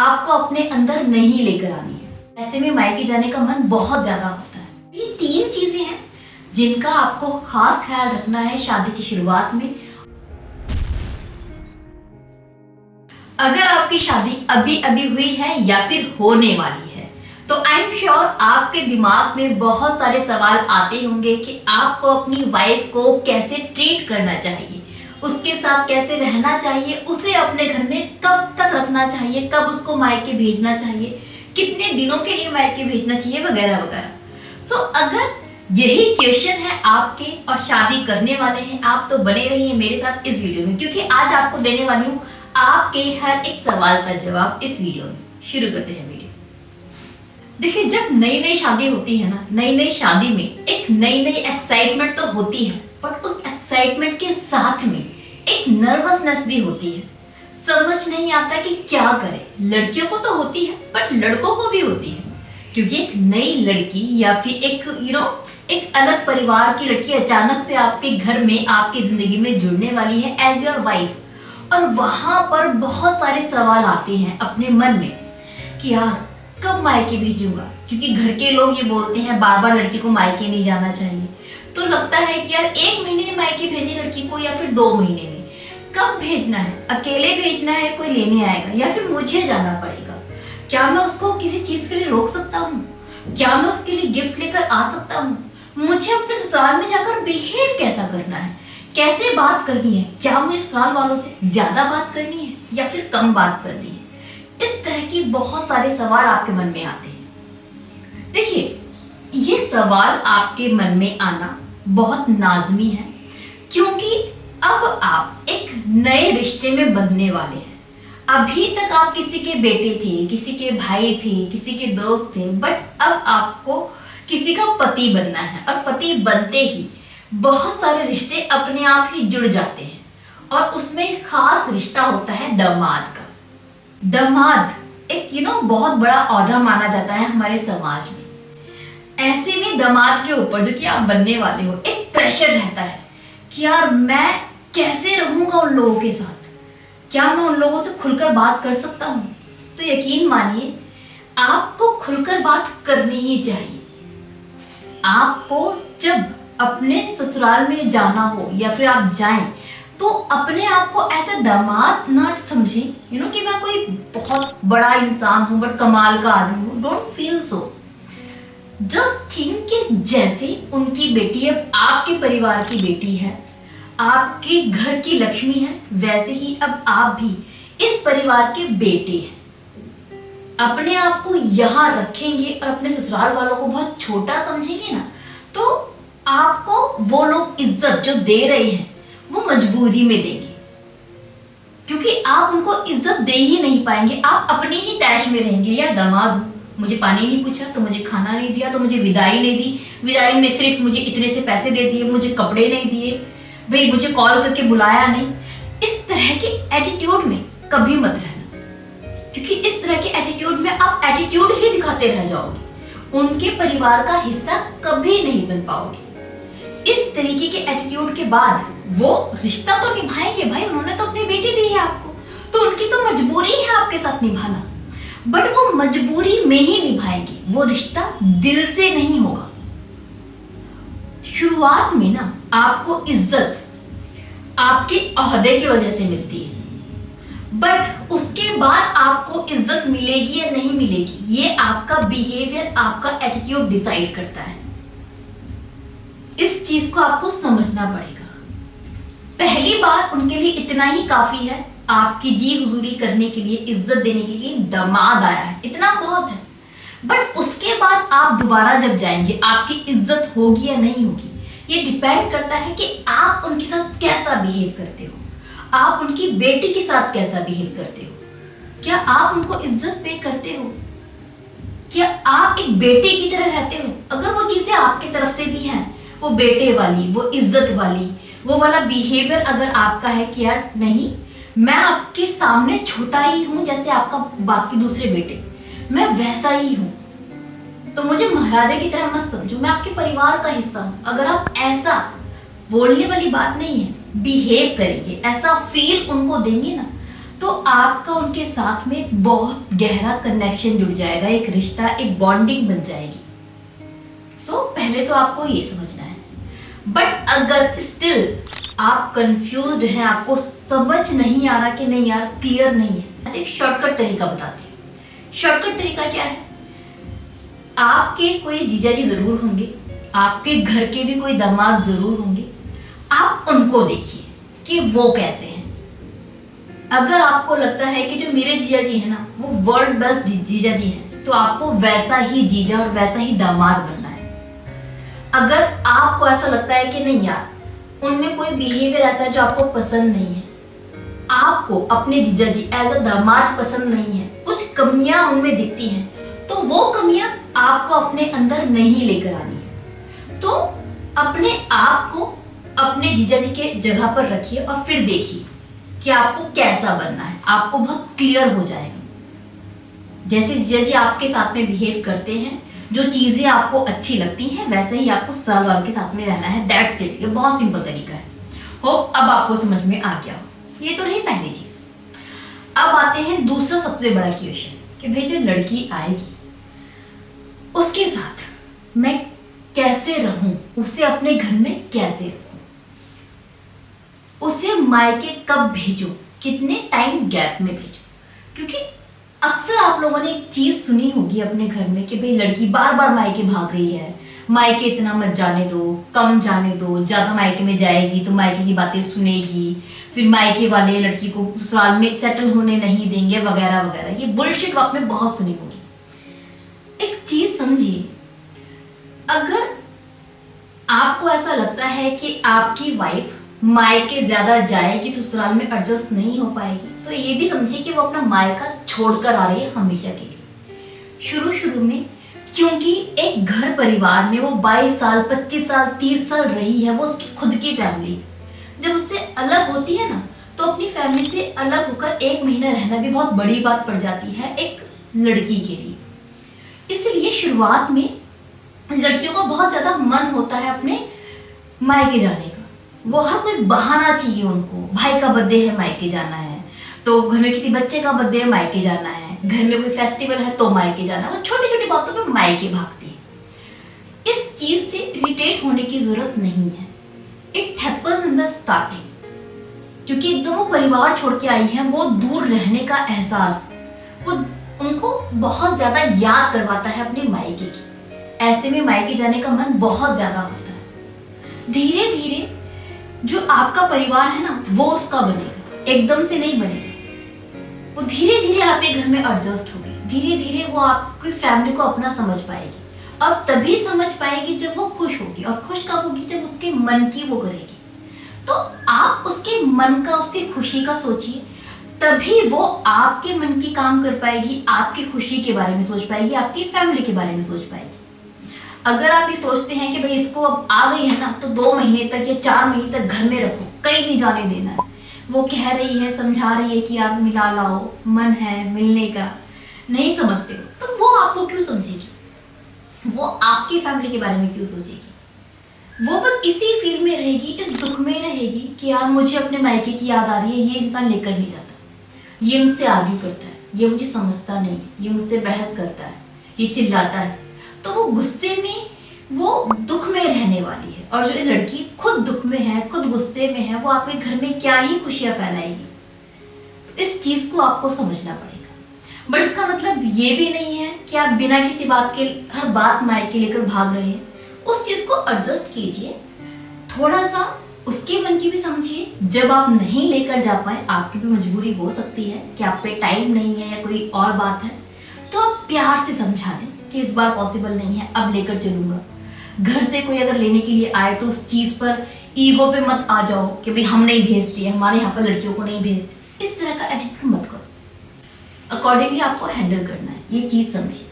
आपको अपने अंदर नहीं लेकर आनी है। ऐसे में मायके जाने का मन बहुत ज्यादा होता है। ये 3 चीजें हैं जिनका आपको खास ख्याल रखना है शादी की शुरुआत में। अगर आपकी शादी अभी अभी हुई है या फिर होने वाली है तो आई एम श्योर आपके दिमाग में बहुत सारे सवाल आते होंगे कि आपको अपनी वाइफ को कैसे ट्रीट करना चाहिए, उसके साथ कैसे रहना चाहिए, उसे अपने घर में कब तक रखना चाहिए, कब उसको मायके भेजना चाहिए, कितने दिनों के लिए मायके भेजना चाहिए, वगैरह वगैरह। सो अगर यही क्वेश्चन है आपके और शादी करने वाले हैं आप, तो बने रहिए मेरे साथ इस वीडियो में, क्योंकि आज आपको देने वाली हूँ आपके हर एक सवाल का जवाब इस वीडियो में। शुरू करते हैं वीडियो। देखिए, जब नई नई शादी होती है ना, नई नई शादी में एक नई नई एक्साइटमेंट तो होती है, बट उस एक्साइटमेंट के साथ में एक नर्वसनेस भी होती है। समझ नहीं आता कि क्या करें। लड़कियों को तो होती है बट लड़कों को भी होती है, क्योंकि एक नई लड़की या फिर एक एक अलग परिवार की लड़की अचानक से आपके घर में, आपकी जिंदगी में जुड़ने वाली है एज योर वाइफ। और वहां पर बहुत सारे सवाल आते हैं अपने मन में कि यार कब मायके भेजूंगा, क्योंकि घर के लोग ये बोलते हैं बार बार लड़की को मायके नहीं जाना चाहिए। तो लगता है कि यार 1 महीने में मायके भेजे लड़की को या फिर 2 महीने में, कब भेजना है, अकेले भेजना है, कोई लेने आएगा या फिर मुझे जाना पड़ेगा, क्या मैं उसको किसी चीज के लिए रोक सकता हूँ, क्या मैं उसके लिए गिफ्ट लेकर आ सकता हूँ, मुझे अपने ससुराल में जाकर बिहेव कैसा करना है, कैसे बात करनी है, क्या मुझे ससुराल वालों से ज्यादा बात करनी है या फिर कम बात करनी है। इस तरह की बहुत सारे सवाल आपके मन में आते हैं। देखिए, ये सवाल आपके मन में आना बहुत लाजमी है, क्योंकि अब आप एक नए रिश्ते में बंधने वाले हैं। अभी तक आप किसी के बेटे थे, किसी के भाई थे, किसी के दोस्त थे, बट अब आपको किसी का पति बनना है। और पति बनते ही बहुत सारे रिश्ते अपने आप ही जुड़ जाते हैं, और उसमें खास रिश्ता होता है दामाद का। दामाद एक बहुत बड़ा औहदा माना जाता है हमारे समाज में। ऐसे में दामाद के ऊपर, जो कि आप बनने वाले हो, एक प्रेशर रहता है कि यार मैं कैसे रहूंगा उन लोगों के साथ, क्या मैं उन लोगों से खुलकर बात कर सकता हूँ। तो यकीन मानिए आपको खुलकर बात करनी ही चाहिए। आपको जब अपने ससुराल में जाना हो या फिर आप जाएं, तो अपने आप को ऐसे दामाद ना समझें कि मैं कोई बहुत बड़ा इंसान हूं बट कमाल का आदमी हूं। Don't feel so. Just think कि जैसे उनकी बेटी अब आपके परिवार की बेटी है, आपके घर की लक्ष्मी है, वैसे ही अब आप भी इस परिवार के बेटे हैं। अपने आप को यहाँ रखेंगे और अपने ससुराल वालों को बहुत छोटा समझेंगे ना, तो आपको वो लोग इज्जत जो दे रहे हैं वो मजबूरी में देंगे, क्योंकि आप उनको इज्जत दे ही नहीं पाएंगे। आप अपनी ही तैश में रहेंगे। यार दामाद हूं, मुझे पानी नहीं पूछा तो मुझे खाना नहीं दिया, तो मुझे विदाई नहीं दी, विदाई में सिर्फ मुझे इतने से पैसे दे दिए, मुझे कपड़े नहीं दिए, भाई मुझे कॉल करके बुलाया नहीं। इस तरह के एटीट्यूड में कभी मत रहना, क्योंकि इस तरह के एटीट्यूड में आप एटीट्यूड ही दिखाते रह जाओगे, उनके परिवार का हिस्सा कभी नहीं बन पाओगे। इस तरीके के एटीट्यूड के बाद वो रिश्ता तो निभाएंगे, भाई उन्होंने तो अपनी बेटी दी है आपको, तो उनकी तो मजबूरी है आपके साथ निभाना, बट वो मजबूरी में ही निभाएंगे, वो रिश्ता दिल से नहीं होगा। शुरुआत में ना आपको इज्जत आपके ओहदे की वजह से मिलती है, बट उसके बाद आपको इज्जत मिलेगी या नहीं मिलेगी, ये आपका बिहेवियर, आपका एटीट्यूड डिसाइड करता है। इस चीज को आपको समझना पड़ेगा। पहली बार उनके लिए इतना ही काफी है, आपकी जी हुजूरी करने के लिए, इज्जत देने के लिए दामाद आया है, इतना बहुत है। बट उसके बाद आप दोबारा जब जाएंगे, आपकी इज्जत होगी या नहीं होगी, ये डिपेंड करता है कि आप उनके साथ कैसा बिहेव करते हो, आप उनकी बेटी के साथ कैसा बिहेव करते हो, क्या आप उनको इज्जत पे करते हो, क्या आप एक बेटे की तरह रहते हो। अगर वो चीजें आपके तरफ से भी हैं, वो बेटे वाली, वो इज्जत वाली, वो वाला बिहेवियर अगर आपका है कि यार नहीं, मैं आपके सामने छोटा ही हूं जैसे आपका बाकी दूसरे बेटे, मैं वैसा ही हूं, तो मुझे महाराजा की तरह मत समझो, मैं आपके परिवार का हिस्सा हूं। अगर आप ऐसा बोलने वाली बात नहीं है, बिहेव करेंगे, ऐसा फील उनको देंगे ना, तो आपका उनके साथ में एक बहुत गहरा कनेक्शन जुड़ जाएगा, एक रिश्ता, एक बॉन्डिंग बन जाएगी। पहले तो आपको ये समझना है। बट अगर स्टिल आप कंफ्यूज्ड हैं, आपको समझ नहीं आ रहा कि नहीं यार क्लियर नहीं है, तो एक शॉर्टकट तरीका बताते हैं। शॉर्टकट तरीका क्या है? आपके कोई जीजाजी जरूर होंगे, आपके घर के भी कोई दामाद जरूर होंगे। आप उनको देखिए कि वो कैसे हैं। अगर आपको लगता है कि जो मेरे जीजाजी है ना वो वर्ल्ड बेस्ट जीजाजी हैं, तो आपको वैसा ही जीजा और वैसा ही दामाद बनना है। अगर आपको ऐसा लगता है कि नहीं यार उनमें कोई बिहेवियर ऐसा है जो आपको पसंद नहीं है, आपको अपने जीजाजी एज अ दामाद पसंद नहीं है, कुछ कमियां उनमें दिखती हैं, तो वो कमियां आपको अपने अंदर नहीं लेकर आनी है। तो अपने आप को अपने जीजाजी के जगह पर रखिए और फिर देखिए कि आपको कैसा बनना है। आपको बहुत क्लियर हो जाएगा। जैसे जीजाजी आपके साथ में बिहेव करते हैं, जो चीजें आपको अच्छी लगती हैं, वैसे ही आपको ससुराल के साथ में रहना है। That's it. ये बहुत सिंपल तरीका है। होप अब आपको समझ में आ गया हो। ये तो रही पहली चीज। अब आते हैं दूसरा सबसे बड़ा क्वेश्चन कि भाई जो लड़की आएगी उसके साथ मैं कैसे रहूं, उसे अपने घर में कैसे रखूं, उसे मायके कब भेजूं, कितने टाइम गैप में भेजूं। क्योंकि अक्सर आप लोगों ने एक चीज सुनी होगी अपने घर में कि भाई लड़की बार बार मायके भाग रही है, मायके इतना मत जाने दो, कम जाने दो, ज्यादा मायके में जाएगी तो मायके की बातें सुनेगी, फिर मायके वाले लड़की को ससुराल में सेटल होने नहीं देंगे, वगैरह वगैरह। ये बुलशिट आपने बहुत सुनी होगी। एक चीज समझिए, अगर आपको ऐसा लगता है कि आपकी वाइफ मायके ज्यादा जाएगी, ससुराल में एडजस्ट नहीं हो पाएगी, तो ये भी समझिए कि वो अपना मायका छोड़कर आ रही है हमेशा के लिए। शुरू में क्योंकि एक घर परिवार में वो 22 साल, 25 साल, 30 साल रही है, वो उसकी खुद की फैमिली। जब उससे अलग होती है ना, तो अपनी फैमिली से अलग होकर 1 महीना रहना भी बहुत बड़ी बात पड़ जाती है एक लड़की के लिए। इसलिए शुरुआत में लड़कियों का बहुत ज्यादा मन होता है अपने मायके जाने का। वो हर कोई बहाना चाहिए उनको। भाई का बर्थडे है, मायके जाना है, तो घर में किसी बच्चे का बर्थडे है, मायके जाना है, घर में कोई फेस्टिवल है तो मायके जाना है। वो छोटी छोटी बातों पे मायके भागती है। इस चीज से इरिटेट होने की जरूरत नहीं है। It happens in the starting. क्योंकि एकदम वो परिवार छोड़ के आई है, वो दूर रहने का एहसास वो उनको बहुत ज्यादा याद करवाता है अपने मायके की। ऐसे में मायके जाने का मन बहुत ज्यादा होता है। धीरे धीरे जो आपका परिवार है ना वो उसका बनेगा, एकदम से नहीं बनेगा। वो धीरे धीरे आपके घर में एडजस्ट होगी, धीरे धीरे वो आपकी फैमिली को अपना समझ पाएगी। और तभी समझ पाएगी जब वो खुश होगी। और खुश कब होगी? जब उसके मन की वो करेगी। तो आप उसके मन का, उसकी खुशी का सोचिए, तभी वो आपके मन की काम कर पाएगी, आपकी खुशी के बारे में सोच पाएगी, आपकी फैमिली के बारे में सोच पाएगी। अगर आप ये सोचते हैं कि भाई इसको अब आ गई है ना तो 2 महीने तक या 4 महीने तक घर में रखो, कहीं नहीं जाने देना है, वो कह रही है, समझा रही है कि आप मिला लाओ, मन है मिलने का, नहीं समझते हो, तो वो आपको क्यों समझेगी? वो आपकी फैमिली के बारे में क्यों सोचेगी? वो बस इसी फील में रहेगी, इस दुख में रहेगी कि यार मुझे अपने मायके की याद आ रही है, ये इंसान लेकर नहीं जाता, ये मुझसे आर्ग्यू करता है, ये मुझे समझता नहीं, ये मुझसे बहस करता है, ये चिल्लाता है। तो वो गुस्से में, वो दुख में रहने वाली है। और जो लड़की खुद दुख में है, खुद गुस्से में है, वो आपके घर में क्या ही खुशियां फैलाएगी। तो इस चीज को आपको समझना पड़ेगा। बट इसका मतलब ये भी नहीं है कि आप बिना किसी बात के हर बात मायके लेकर भाग रहे हैं। उस चीज को एडजस्ट कीजिए, थोड़ा सा उसके मन की भी समझिए। जब आप नहीं लेकर जा पाए, आपकी भी मजबूरी हो सकती है कि आप पे टाइम नहीं है या कोई और बात है, तो आप प्यार से समझा दें कि इस बार पॉसिबल नहीं है, अब लेकर चलूंगा। घर से कोई अगर लेने के लिए आए तो उस चीज पर ईगो पे मत आ जाओ कि भाई हम नहीं भेजते, हमारे यहाँ पर लड़कियों को नहीं भेजते। इस तरह का एटीट्यूड मत करो। अकॉर्डिंगली आपको हैंडल करना है, ये चीज समझिए।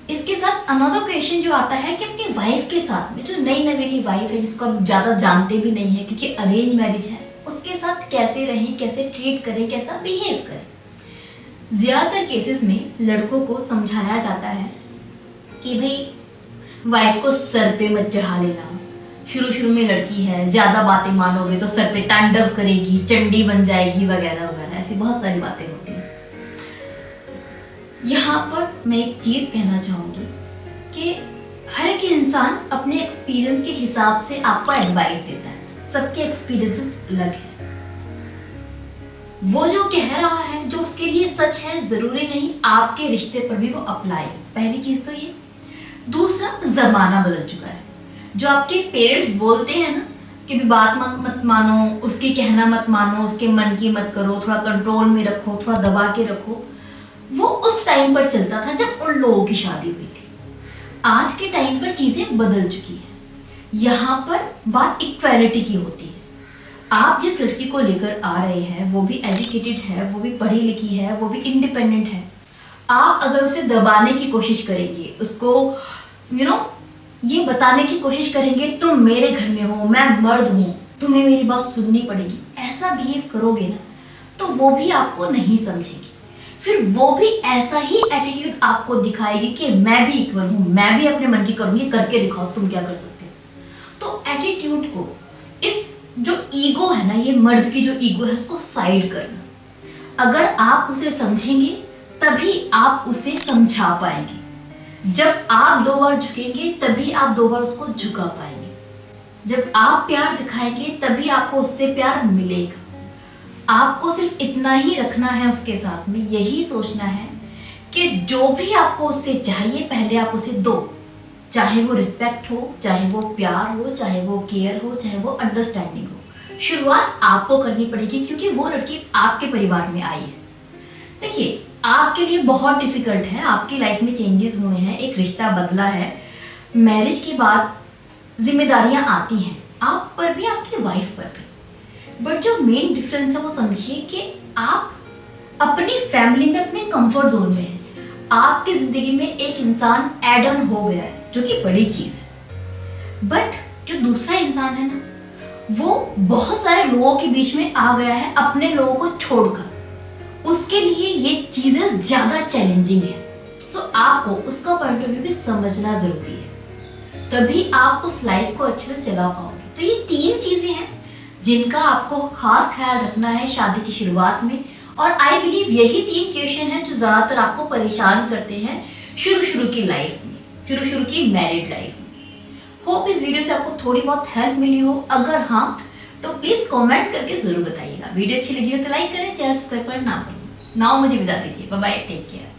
इसके साथ अनदर क्वेश्चन जो आता है कि अपनी वाइफ के साथ में, जो नई नवेली वाइफ है जिसको आप ज्यादा जानते भी नहीं है क्योंकि अरेंज मैरिज है, उसके साथ कैसे रहें, कैसे ट्रीट करें, कैसा बिहेव करें। ज्यादातर केसेस में लड़कों को समझाया जाता है कि भाई वाइफ को सर पे मत चढ़ा लेना, शुरू में लड़की है, ज्यादा बातें मानोगे तो सर पे तांडव करेगी, चंडी बन जाएगी, वगैरह वगैरह। ऐसी बहुत सारी बातें होती हैं। यहाँ पर मैं एक चीज कहना चाहूंगी कि हर एक इंसान अपने एक्सपीरियंस के हिसाब से आपको एडवाइस देता है। सबके एक्सपीरियंसेस अलग है। वो जो कह रहा है, जो उसके लिए सच है, जरूरी नहीं आपके रिश्ते पर भी वो अप्लाई। पहली चीज तो ये। दूसरा, जमाना बदल चुका है। जो आपके पेरेंट्स बोलते हैं ना कि भी बात मत मानो, उसकी कहना मत मानो, उसके मन की मत करो, थोड़ा कंट्रोल में रखो, थोड़ा दबा के रखो, वो उस टाइम पर चलता था जब उन लोगों की शादी हुई थी। आज के टाइम पर चीजें बदल चुकी है। यहाँ पर बात इक्वालिटी की होती है। आप जिस लड़की को लेकर आ रहे हैं वो भी एजुकेटेड है, वो भी पढ़ी लिखी है, वो भी इंडिपेंडेंट है। आप अगर उसे दबाने की कोशिश करेंगे, उसको ये बताने की कोशिश करेंगे तुम मेरे घर में हो, मैं मर्द हूँ, तुम्हें मेरी बात सुननी पड़ेगी, ऐसा बिहेव करोगे ना तो वो भी आपको नहीं समझेगी। फिर वो भी ऐसा ही एटीट्यूड आपको दिखाएगी कि मैं भी इक्वल हूँ, मैं भी अपने मन की करूंगी, करके दिखाओ तुम क्या कर सकते हो। तो एटीट्यूड को, इस जो ईगो है ना, ये मर्द की जो ईगो है, उसको साइड करना। अगर आप उसे समझेंगे तभी आप उसे समझा पाएंगे। जब आप 2 बार झुकेंगे तभी आप 2 बार उसको झुका पाएंगे। जब आप प्यार दिखाएंगे तभी आपको उससे प्यार मिलेगा। आपको सिर्फ इतना ही रखना है उसके साथ में, यही सोचना है कि जो भी आपको उससे चाहिए पहले आप उसे दो। चाहे वो रिस्पेक्ट हो, चाहे वो प्यार हो, चाहे वो केयर हो, चाहे वो अंडरस्टैंडिंग हो। शुरुआत आपको करनी पड़ेगी क्योंकि वो लड़की आपके परिवार में आई है। देखिए, आपके लिए बहुत डिफिकल्ट है, आपकी लाइफ में चेंजेस हुए हैं, एक रिश्ता बदला है, मैरिज के बाद जिम्मेदारियां आती हैं आप पर भी, आपकी वाइफ पर भी। बट जो मेन डिफरेंस है वो समझिए कि आप अपनी फैमिली में, अपने कंफर्ट जोन में हैं। आपकी जिंदगी में एक इंसान ऐड ऑन हो गया है, जो कि बड़ी चीज है। बट जो दूसरा इंसान है ना, वो बहुत सारे लोगों के बीच में आ गया है अपने लोगों को छोड़कर। उसके लिए ये चीजें ज्यादा चैलेंजिंग है। तो आपको उसका पॉइंट ऑफ व्यू भी समझना जरूरी है, तभी आप उस लाइफ को अच्छे से चला पाओगे। तो ये 3 चीजें हैं जिनका आपको खास ख्याल रखना है शादी की शुरुआत में। और आई बिलीव यही 3 क्वेश्चन हैं जो ज्यादातर आपको परेशान करते हैं शुरू की लाइफ में, शुरू की मैरिड लाइफ में। होप इस वीडियो से आपको थोड़ी बहुत हेल्प मिली हो। अगर हाँ तो प्लीज कमेंट करके जरूर बताइएगा। वीडियो अच्छी लगी हो तो लाइक करें, चैनल सब्सक्राइब करना ना भूलें। नाउ मुझे विदा दीजिए। Bye bye, take care.